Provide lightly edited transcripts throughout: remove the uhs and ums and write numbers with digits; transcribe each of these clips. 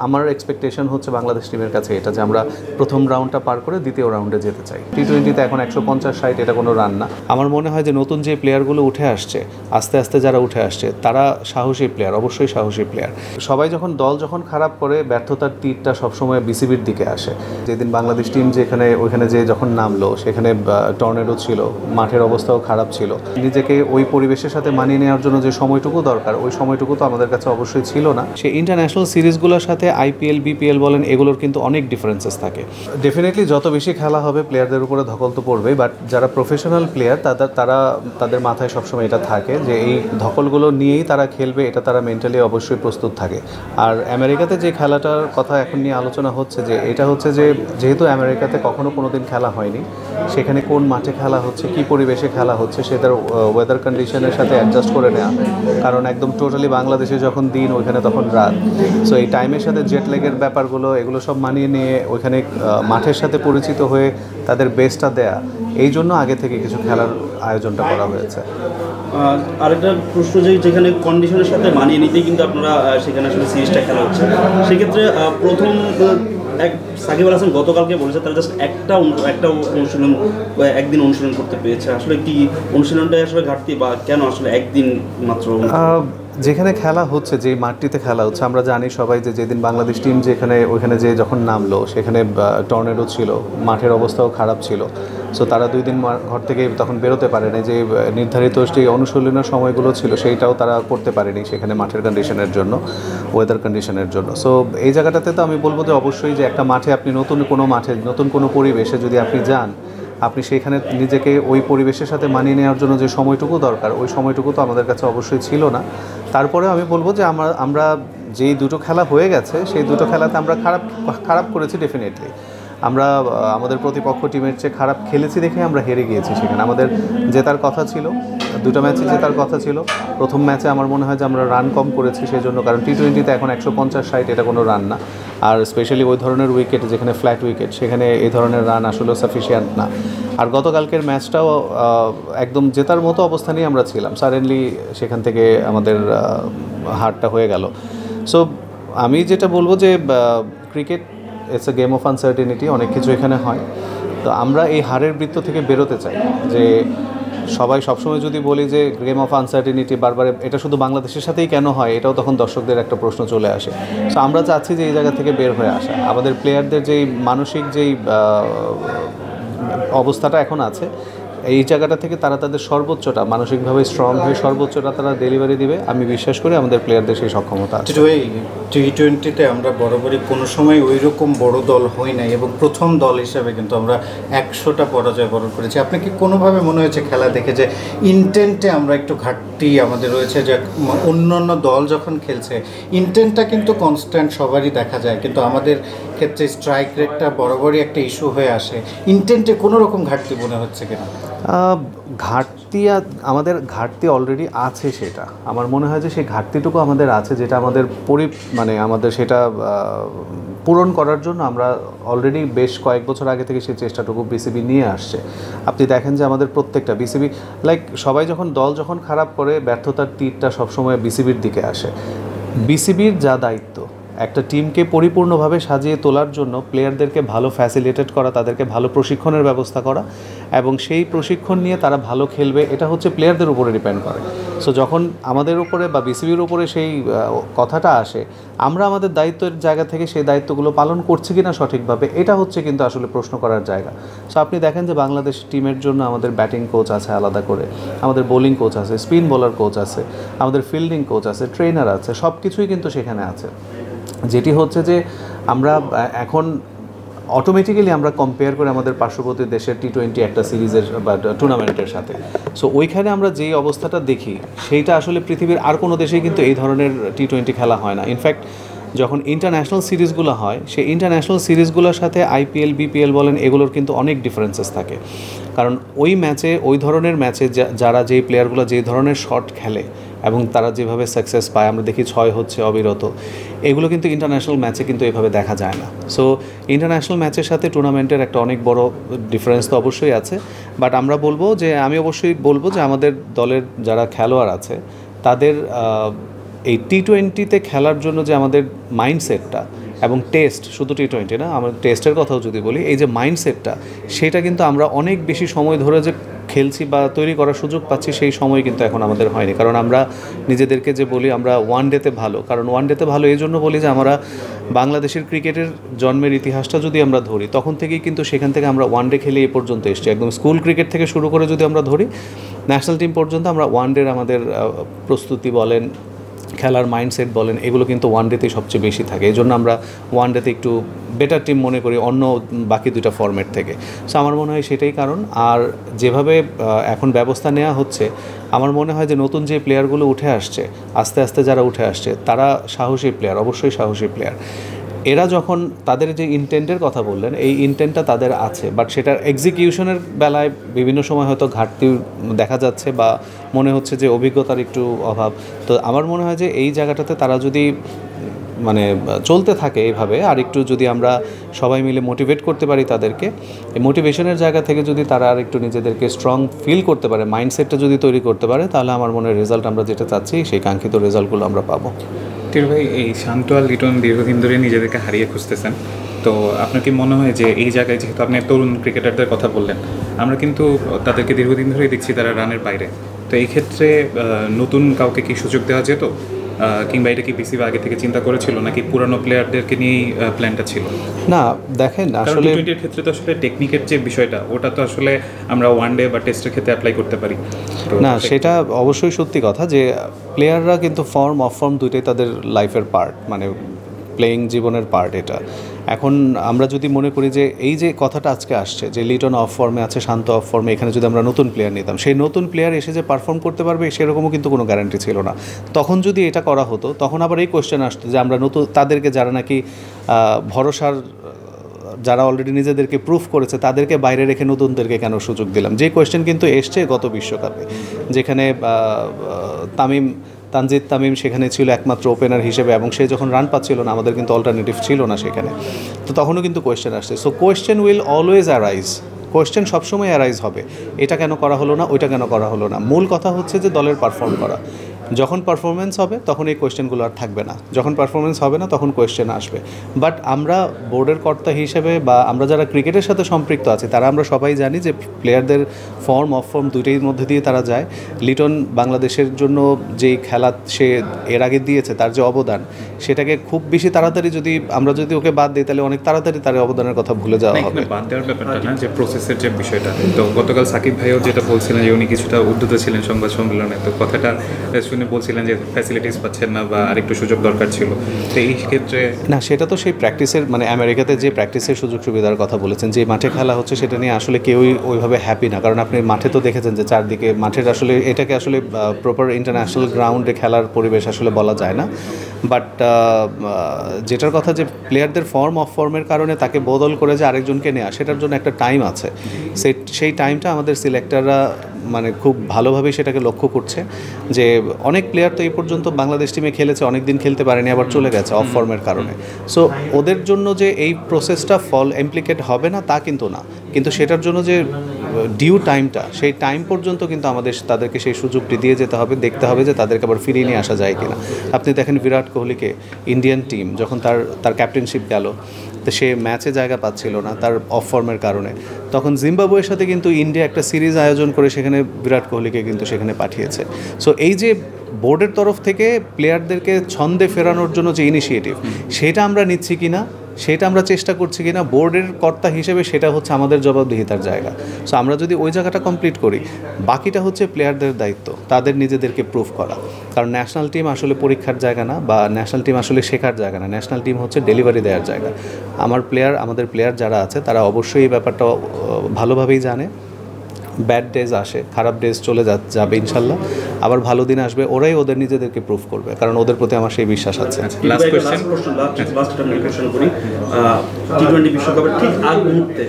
আমার এক্সপেকটেশন হচ্ছে বাংলাদেশ টিমের কাছে এটা যে আমরা প্রথম রাউন্ডটা পার করে দ্বিতীয় রাউন্ডে যেতে চাই। টি-20তে এখন 150-60 এটা কোনো রান না। আমার মনে হয় যে নতুন যে প্লেয়ারগুলো উঠে আসছে, আস্তে আস্তে যারা উঠে আসছে তারা সাহসী প্লেয়ার, অবশ্যই সাহসী প্লেয়ার। সবাই যখন খারাপ করে ব্যর্থতার তীরটা সবসময় বিসিবির দিকে আসে। যেদিন বাংলাদেশ টিম ওইখানে যে যখন নামলো সেখানে টর্নেডো ছিল, মাঠের অবস্থাও খারাপ ছিল। নিজেকে ওই পরিবেশের সাথে মানিয়ে নেওয়ার জন্য যে সময়টুকু দরকার ওই সময়টুকু তো আমাদের কাছে অবশ্যই ছিল না। সেই ইন্টারন্যাশনাল সিরিজগুলোর সাথে আইপিএল, বিপিএল বলেন, এগুলোর কিন্তু অনেক ডিফারেন্সেস থাকে। ডেফিনেটলি যত বেশি খেলা হবে প্লেয়ারদের উপরে ধকল তো পড়বেই, বাট যারা প্রফেশনাল প্লেয়ার তাদের মাথায় সবসময় এটা থাকে যে এই ধকলগুলো নিয়েই তারা খেলবে, এটা তারা মেন্টালি অবশ্যই প্রস্তুত থাকে। আর আমেরিকাতে যে খেলাটার কথা এখন নিয়ে আলোচনা হচ্ছে যে এটা হচ্ছে যে যেহেতু আমেরিকাতে কখনো কোনো দিন খেলা হয়নি, সেখানে কোন মাঠে খেলা হচ্ছে, কী পরিবেশে খেলা হচ্ছে সেটার ওয়েদার কন্ডিশনের সাথে অ্যাডজাস্ট করে নেওয়া। কারণ একদম টোটালি বাংলাদেশে যখন দিন ওইখানে তখন রাত, সো এই টাইমের সাথে জেট লেগের ব্যাপারগুলো এগুলো সব মানিয়ে নিয়ে ওইখানে মাঠের সাথে পরিচিত হয়ে তাদের বেস্টটা দেয়া, এই জন্য আগে থেকে কিছু খেলার আয়োজনটা করা হয়েছে। আরেকটা প্রশ্ন যেখানে কন্ডিশনের সাথে মানিয়ে নিতেই কিন্তু আপনারা সেখানে আসলে সিরিজটা খেলা হচ্ছে, সেক্ষেত্রে প্রথম সাকিব আল হাসান গতকালকে বলেছে তারা জাস্ট একটা অনুশীলন একদিন অনুশীলন করতে পেরেছে। আসলে কি অনুশীলনটাই আসলে ঘাটতি, বা কেন আসলে একদিন মাত্র? যেখানে খেলা হচ্ছে, যে মাঠটিতে খেলা হচ্ছে, আমরা জানি সবাই যে যেদিন বাংলাদেশ টিম ওইখানে যে যখন নামলো সেখানে টর্নেডো ছিল, মাঠের অবস্থাও খারাপ ছিল। সো তারা 2 দিন ঘর থেকে তখন বেরোতে পারেনি, যে নির্ধারিত যে অনুশীলনের সময়গুলো ছিল সেইটাও তারা করতে পারেনি সেখানে মাঠের কন্ডিশনের জন্য, ওয়েদার কন্ডিশনের জন্য। সো এই জায়গাটাতে তো আমি বলবো যে অবশ্যই যে একটা মাঠে আপনি নতুন কোনো পরিবেশে যদি আপনি যান, আপনি সেইখানে নিজেকে ওই পরিবেশের সাথে মানিয়ে নেওয়ার জন্য যে সময়টুকু দরকার ওই সময়টুকু তো আমাদের কাছে অবশ্যই ছিল না। তারপরেও আমি বলবো যে আমরা যেই দুটো খেলা হয়ে গেছে সেই দুটো খেলাতে আমরা খারাপ করেছি। ডেফিনেটলি আমরা আমাদের প্রতিপক্ষ টিমের চেয়ে খারাপ খেলেছি দেখে আমরা হেরে গিয়েছি। সেখানে আমাদের জেতার কথা ছিল, 2টা ম্যাচে জেতার কথা ছিল। প্রথম ম্যাচে আমার মনে হয় যে আমরা রান কম করেছি সেই জন্য, কারণ টি-20তে এখন 150-60 এটা কোনো রান না। আর স্পেশালি ওই ধরনের উইকেট যেখানে ফ্ল্যাট উইকেট, সেখানে এই ধরনের রান আসলে সাফিসিয়েন্ট না। আর গতকালকের ম্যাচটাও একদম জেতার মতো অবস্থানেই আমরা ছিলাম, সাডেনলি সেখান থেকে আমাদের হারটা হয়ে গেল। সো আমি যেটা বলবো যে cricket it's a game of uncertainty, অনেক কিছু এখানে হয়। তো আমরা এই হারের বৃত্ত থেকে বেরোতে চাই। যে সবাই সবসময় যদি বলি যে গেম অফ আনসার্টেনিটি বারবার, এটা শুধু বাংলাদেশের সাথেই কেন হয়, এটাও তখন দর্শকদের একটা প্রশ্ন চলে আসে। সো আমরা চাচ্ছি যে এই জায়গা থেকে বের হয়ে আসা, আমাদের প্লেয়ারদের যেই মানসিক যেই অবস্থাটা এখন আছে, এই জায়গাটা থেকে তারা তাদের সর্বোচ্চটা মানসিকভাবে স্ট্রং হয়ে সর্বোচ্চটা তারা ডেলিভারি দিবে। আমি বিশ্বাস করি আমাদের প্লেয়ারদের সেই সক্ষমতা আছে। টি-20তে আমরা বরাবরই কোনো সময় ওই রকম বড় দল হই নাই, এবং প্রথম দল হিসাবে কিন্তু আমরা 100টা পরাজয় বরণ করেছি। আপনার কি কোনোভাবে মনে হয়েছে খেলা দেখে যে ইন্টেন্টে আমরা একটু ঘাটতি আমাদের রয়েছে? যে অন্যান্য দল যখন খেলছে ইন্টেন্টটা কিন্তু কনস্ট্যান্ট সবারই দেখা যায়, কিন্তু আমাদের ক্ষেত্রে স্ট্রাইক রেটটা বরাবরই একটা ইস্যু হয়ে আসে। ইন্টেন্টে কোনো রকম ঘাটতি মনে হচ্ছে কিনা? আমাদের ঘাটতি অলরেডি আছে, সেটা আমার মনে হয় যে সেই ঘাটতিটুকু আমাদের আছে, যেটা আমাদের আমাদের সেটা পূরণ করার জন্য আমরা অলরেডি বেশ কয়েক বছর আগে থেকে সেই চেষ্টাটুকু বিসিবি নিয়ে আসছে। আপনি দেখেন যে আমাদের প্রত্যেকটা বিসিবি সবাই যখন খারাপ করে ব্যর্থতার তীরটা সবসময় বিসিবির দিকে আসে। বিসিবির যা দায়িত্ব একটা টিমকে পরিপূর্ণভাবে সাজিয়ে তোলার জন্য প্লেয়ারদেরকে ভালো ফ্যাসিলিটেট করা, তাদেরকে ভালো প্রশিক্ষণের ব্যবস্থা করা, এবং সেই প্রশিক্ষণ নিয়ে তারা ভালো খেলবে, এটা হচ্ছে প্লেয়ারদের উপরে ডিপেন্ড করে। সো যখন আমাদের উপরে বা বিসিবির উপরে সেই কথাটা আসে, আমরা আমাদের দায়িত্বের জায়গা থেকে সেই দায়িত্বগুলো পালন করছি কিনা সঠিকভাবে, এটা হচ্ছে কিন্তু আসলে প্রশ্ন করার জায়গা। সো আপনি দেখেন যে বাংলাদেশ টিমের জন্য আমাদের ব্যাটিং কোচ আছে আলাদা করে, আমাদের বোলিং কোচ আছে, স্পিন বোলার কোচ আছে, আমাদের ফিল্ডিং কোচ আছে, ট্রেনার আছে, সব কিছুই কিন্তু সেখানে আছে। যেটি হচ্ছে যে আমরা এখন অটোমেটিক্যালি আমরা কম্পেয়ার করে আমাদের পার্শ্ববর্তী দেশের টি-20 একটা সিরিজের বা টুর্নামেন্টের সাথে। সো ওইখানে আমরা যেই অবস্থাটা দেখি সেইটা আসলে পৃথিবীর আর কোনো দেশেই কিন্তু এই ধরনের টি-20 খেলা হয় না। ইনফ্যাক্ট যখন ইন্টারন্যাশনাল সিরিজগুলো হয়, সেই ইন্টারন্যাশনাল সিরিজগুলোর সাথে আইপিএল, বিপিএল বলেন, এগুলোর কিন্তু অনেক ডিফারেন্সেস থাকে। কারণ ওই ধরনের ম্যাচে যারা যেই প্লেয়ারগুলো যেই ধরনের শট খেলে এবং তারা যেভাবে সাকসেস পায়, আমরা দেখি 6 হচ্ছে অবিরত, এগুলো কিন্তু ইন্টারন্যাশনাল ম্যাচে কিন্তু এভাবে দেখা যায় না। সো ইন্টারন্যাশনাল ম্যাচের সাথে টুর্নামেন্টের একটা অনেক বড় ডিফারেন্স তো অবশ্যই আছে। বাট আমি অবশ্যই বলবো যে আমাদের দলের যারা খেলোয়াড় আছে তাদের এই টি-20-তে খেলার জন্য যে আমাদের মাইন্ডসেটটা এবং টেস্ট, শুধু টি-20 না, আমাদের টেস্টের কথাও যদি বলি, এই যে মাইন্ডসেটটা সেটা কিন্তু আমরা অনেক বেশি সময় ধরে যে খেলছি বা তৈরি করার সুযোগ পাচ্ছি সেই সময় কিন্তু এখন আমাদের হয়নি। কারণ আমরা নিজেদেরকে যে বলি আমরা ওয়ান ডেতে ভালো, কারণ ওয়ান ডেতে ভালো এই জন্য বলি যে আমরা বাংলাদেশের ক্রিকেটের জন্মের ইতিহাসটা যদি আমরা ধরি তখন থেকেই কিন্তু সেখান থেকে আমরা ওয়ান ডে খেলে এই পর্যন্ত এসেছি। একদম স্কুল ক্রিকেট থেকে শুরু করে যদি আমরা ধরি ন্যাশনাল টিম পর্যন্ত আমরা ওয়ান ডের আমাদের প্রস্তুতি বলেন, খেলার মাইন্ডসেট বলেন, এগুলো কিন্তু ওয়ান ডেতেই সবচেয়ে বেশি থাকে। এই জন্য আমরা ওয়ান ডেতে একটু বেটার টিম মনে করি অন্য বাকি দুইটা ফরম্যাট থেকে। সো আমার মনে হয় সেটাই কারণ। আর যেভাবে এখন ব্যবস্থা নেওয়া হচ্ছে আমার মনে হয় যে নতুন যে প্লেয়ারগুলো উঠে আসছে, আস্তে আস্তে যারা উঠে আসছে তারা সাহসী প্লেয়ার, অবশ্যই সাহসী প্লেয়ার। এরা যখন তাদের যে ইন্টেন্টের কথা বললেন এই ইন্টেন্টটা তাদের আছে, বাট সেটার এক্সিকিউশনের বেলায় বিভিন্ন সময় হয়তো ঘাটতি দেখা যাচ্ছে বা মনে হচ্ছে যে অভিজ্ঞতার একটু অভাব। তো আমার মনে হয় যে এই জায়গাটাতে তারা যদি মানে চলতে থাকে এইভাবে, আর একটু যদি আমরা সবাই মিলে মোটিভেট করতে পারি তাদেরকে, এই মোটিভেশনের জায়গা থেকে যদি তারা আর একটু নিজেদেরকে স্ট্রং ফিল করতে পারে, মাইন্ডসেটটা যদি তৈরি করতে পারে, তাহলে আমার মনে হয় রেজাল্ট আমরা যেটা চাচ্ছি সেই কাঙ্ক্ষিত রেজাল্টগুলো আমরা পাবো। তীর ভাই, এই শান্ত আর লিটন দীর্ঘদিন ধরে নিজেদেরকে হারিয়ে খুঁজতেছেন, তো আপনার কি মনে হয় যে এই জায়গায় যেহেতু আপনি তরুণ ক্রিকেটারদের কথা বললেন, আমরা কিন্তু তাদেরকে দীর্ঘদিন ধরেই দেখছি তারা রানের বাইরে, তো এই ক্ষেত্রে নতুন কাউকে কি সুযোগ দেওয়া যেত, কিংবা এটা কি বিসিবি আগে থেকে চিন্তা করেছিল নাকি পুরানো প্লেয়ারদেরকে নিয়েই প্ল্যানটা ছিল? না দেখেন, আসলে টি-20-এর ক্ষেত্রে তো আসলে টেকনিকের যে বিষয়টা ওটা তো আসলে আমরা ওয়ান ডে বা টেস্টের ক্ষেত্রে অ্যাপ্লাই করতে পারি না, সেটা অবশ্যই সত্যি কথা যে প্লেয়াররা কিন্তু ফর্ম অফ ফর্ম দুইটাই তাদের লাইফের পার্ট, মানে প্লেয়িং জীবনের পার্ট এটা। এখন আমরা যদি মনে করি যে এই যে কথাটা আজকে আসছে যে লিটন অফ ফর্মে আছে, শান্ত অফ ফর্মে, এখানে যদি আমরা নতুন প্লেয়ার নিতাম, সেই নতুন প্লেয়ার এসে যে পারফর্ম করতে পারবে সেরকমও কিন্তু কোনো গ্যারান্টি ছিল না। তখন যদি এটা করা হতো তখন আবার এই কোয়েশ্চেন আসতো যে আমরা নতুন তাদেরকে যারা নাকি ভরসার, যারা অলরেডি নিজেদেরকে প্রুফ করেছে তাদেরকে বাইরে রেখে নতুনদেরকে কেন সুযোগ দিলাম। যে কোয়েশ্চেন কিন্তু এসছে গত বিশ্বকাপে, যেখানে তানজিদ তামিম সেখানে ছিল একমাত্র ওপেনার হিসেবে এবং সে যখন রান পাচ্ছিল না আমাদের কিন্তু অল্টারনেটিভ ছিল না সেখানে, তো তখনও কিন্তু কোয়েশ্চেন আসছে। So question will always arise, question সবসময় অ্যারাইজ হবে, এটা কেন করা হলো না, ওইটা কেন করা হলো না। মূল কথা হচ্ছে যে দলের পারফর্ম করা। যখন পারফরমেন্স হবে তখন এই কোয়েশ্চেনগুলো আর থাকবে না, যখন পারফরমেন্স হবে না তখন কোয়েশ্চেন আসবে। বাট আমরা বোর্ডের কর্তা হিসেবে বা আমরা যারা ক্রিকেটের সাথে সম্পৃক্ত আছি তারা আমরা সবাই জানি যে প্লেয়ারদের ফর্ম অফ ফর্ম দুইটার মধ্যে দিয়ে তারা যায়। লিটন বাংলাদেশের জন্য যেই খেলা সে এর আগে দিয়েছে তার যে অবদান, সেটাকে খুব বেশি তাড়াতাড়ি যদি আমরা যদি ওকে বাদ দিই তাহলে অনেক তাড়াতাড়ি তার অবদানের কথা ভুলে যাওয়া হবে। বাদ দেওয়ার ব্যাপারটা না, যে প্রসেসের যে বিষয়টা, তো গতকাল সাকিব ভাইও যেটা বলছিলেন যে উনি কিছুটা উদ্ধত ছিলেন সংবাদ সম্মেলনে, তো কথাটা শুনে বলছিলেন যে ফ্যাসিলিটিস পাচ্ছেন না বা আরেকটু সুযোগ দরকার ছিল, তো এই ক্ষেত্রে না, সেটা তো সেই প্র্যাকটিসের মানে আমেরিকাতে যে প্র্যাকটিসের সুযোগ সুবিধার কথা বলেছেন, যে মাঠে খেলা হচ্ছে সেটা নিয়ে আসলে কেউই ওইভাবে হ্যাপি না। কারণ আপনি মাঠে তো দেখেছেন যে চারদিকে মাঠের আসলে এটাকে আসলে প্রপার ইন্টারন্যাশনাল গ্রাউন্ডে খেলার পরিবেশ আসলে বলা যায় না। বাট যেটার কথা যে প্লেয়ারদের ফর্ম অফ ফর্মের কারণে তাকে বদল করে যে আরেকজনকে নেওয়া, সেটার জন্য একটা টাইম আছে। সেই টাইমটা আমাদের সিলেক্টররা মানে খুব ভালোভাবেই সেটাকে লক্ষ্য করছে যে অনেক প্লেয়ার তো এই পর্যন্ত বাংলাদেশ টিমে খেলেছে, অনেক দিন খেলতে পারেনি, আবার চলে গেছে অফ ফর্মের কারণে। সো ওদের জন্য যে এই প্রসেসটা ইমপ্লিকেট হবে না তা কিন্তু না, কিন্তু সেটার জন্য যে ডিউ টাইমটা, সেই টাইম পর্যন্ত কিন্তু আমাদের তাদেরকে সেই সুযোগটি দিয়ে যেতে হবে, দেখতে হবে যে তাদেরকে আবার ফিরিয়ে নিয়ে আসা যায় কিনা। আপনি দেখেন বিরাট কোহলিকে ইন্ডিয়ান টিম যখন তার ক্যাপ্টেনশিপ গেল, তো সে ম্যাচে জায়গা পাচ্ছিল না তার অফ ফর্মের কারণে, তখন জিম্বাবুয়ের সাথে কিন্তু ইন্ডিয়া একটা সিরিজ আয়োজন করে সেখানে বিরাট কোহলিকে কিন্তু সেখানে পাঠিয়েছে। সো এই যে বোর্ডের তরফ থেকে প্লেয়ারদেরকে ছন্দে ফেরানোর জন্য যে ইনিশিয়েটিভ, সেটা আমরা নিচ্ছি কিনা, সেটা আমরা চেষ্টা করছি কিনা বোর্ডের কর্তা হিসেবে, সেটা হচ্ছে আমাদের জবাবদিহিতার জায়গা। সো আমরা যদি ওই জায়গাটা কমপ্লিট করি, বাকিটা হচ্ছে প্লেয়ারদের দায়িত্ব, তাদের নিজেদেরকে প্রুভ করা। কারণ ন্যাশনাল টিম আসলে পরীক্ষার জায়গা না, বা ন্যাশনাল টিম আসলে শেখার জায়গা না, ন্যাশনাল টিম হচ্ছে ডেলিভারি দেওয়ার জায়গা। আমাদের প্লেয়ার যারা আছে তারা অবশ্যই এই ব্যাপারটা ভালোভাবেই জানে। ব্যাড ডেজ আসে, খারাপ ডেজ চলে যাবে ইনশাল্লাহ, আবার ভালো দিন আসবে, ওরাই ওদের নিজেদেরকে প্রুভ করবে, কারণ ওদের প্রতি আমার সেই বিশ্বাস আছে। টি-20 বিশ্বকাপের ঠিক আগ মুহূর্তে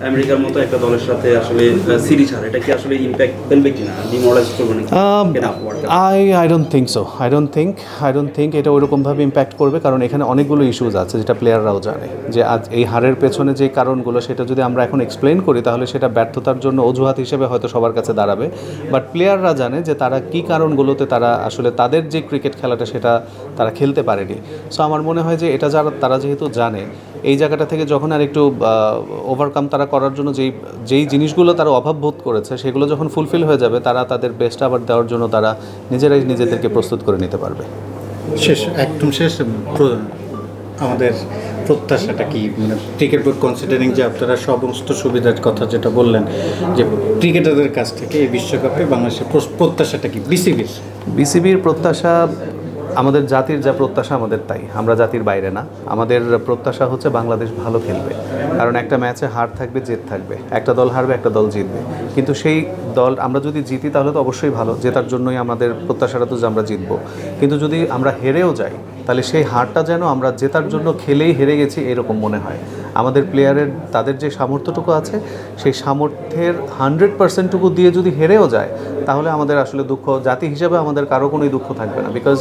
আমেরিকার মতো একটা দলের সাথে আসলে সিরিজ হার, এটা কি আসলে ইম্প্যাক্ট ফেলবে কিনা, ডিমোরালাইজ করবে নাকি? আই ডোন্ট থিঙ্ক এটা ওইরকমভাবে ইম্প্যাক্ট করবে, কারণ এখানে অনেকগুলো ইস্যুজ আছে যেটা প্লেয়াররাও জানে, যে আজ এই হারের পেছনে যে কারণগুলো সেটা যদি আমরা এখন এক্সপ্লেন করি তাহলে সেটা ব্যর্থতার জন্য অজুহাত অজুহাত হিসেবে হয়তো সবার কাছে দাঁড়াবে, বাট প্লেয়াররা জানে যে তারা কী কারণগুলোতে তারা আসলে তাদের যে ক্রিকেট খেলাটা সেটা তারা খেলতে পারেনি। সো আমার মনে হয় যে এটা তারা যেহেতু জানে, এই জায়গাটা থেকে যখন আর একটু ওভারকাম তারা করার জন্য যেই জিনিসগুলো তারা অভাববোধ করেছে সেগুলো যখন ফুলফিল হয়ে যাবে, তারা তাদের বেস্ট আবার দেওয়ার জন্য তারা নিজেরাই নিজেদেরকে প্রস্তুত করে নিতে পারবে। একদম শেষ আমাদের প্রত্যাশাটা কি, মানে ক্রিকেট বোর্ড কনসিডারিং যে আপনারা সমস্ত সুবিধার কথা যেটা বললেন যে ক্রিকেটারদের কাছ থেকে এই বিশ্বকাপে বাংলাদেশের প্রত্যাশাটা কি বিসিবির প্রত্যাশা? আমাদের জাতির যা প্রত্যাশা আমাদের তাই, আমরা জাতির বাইরে না। আমাদের প্রত্যাশা হচ্ছে বাংলাদেশ ভালো খেলবে, কারণ একটা ম্যাচে হার থাকবে, জেত থাকবে, একটা দল হারবে, একটা দল জিতবে, কিন্তু সেই দল আমরা যদি জিতি তাহলে তো অবশ্যই ভালো, জেতার জন্যই আমাদের প্রত্যাশাটা তো যে আমরা জিতবো। কিন্তু যদি আমরা হেরেও যাই তাহলে সেই হারটা যেন আমরা জেতার জন্য খেলেই হেরে গেছি এরকম মনে হয়। আমাদের প্লেয়ারের তাদের যে সামর্থ্যটুকু আছে সেই সামর্থ্যের 100% দিয়ে যদি হেরেও যায় তাহলে আমাদের আসলে দুঃখ, জাতি হিসেবে আমাদের কারো কোনোই দুঃখ থাকবে না। বিকজ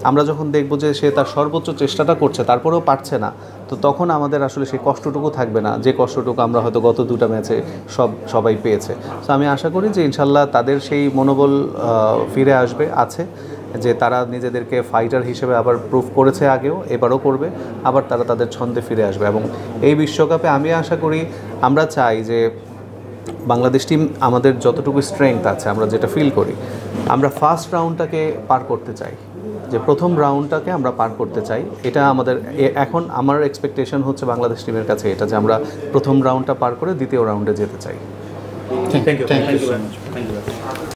আমরা যখন দেখব যে সে তার সর্বোচ্চ চেষ্টাটা করছে তারপরেও পারছে না, তো তখন আমাদের আসলে সেই কষ্টটুকু থাকবে না যে কষ্টটুকু আমরা হয়তো গত দুটা ম্যাচে সবাই পেয়েছে। তো আমি আশা করি যে ইনশাল্লাহ তাদের সেই মনোবল ফিরে আছে, যে তারা নিজেদেরকে ফাইটার হিসেবে আবার প্রুভ করেছে আগেও, এবারও করবে, আবার তারা তাদের ছন্দে ফিরে আসবে। এবং এই বিশ্বকাপে আমি আশা করি, আমরা চাই যে বাংলাদেশ টিম আমাদের যতটুকু স্ট্রেংথ আছে, আমরা যেটা ফিল করি, আমরা ফার্স্ট রাউন্ডটাকে পার করতে চাই, যে প্রথম রাউন্ডটাকে আমরা পার করতে চাই। এটা আমাদের এখন আমার এক্সপেকটেশন হচ্ছে বাংলাদেশ টিমের কাছে এটা, যে আমরা প্রথম রাউন্ডটা পার করে দ্বিতীয় রাউন্ডে যেতে চাই। Thank you.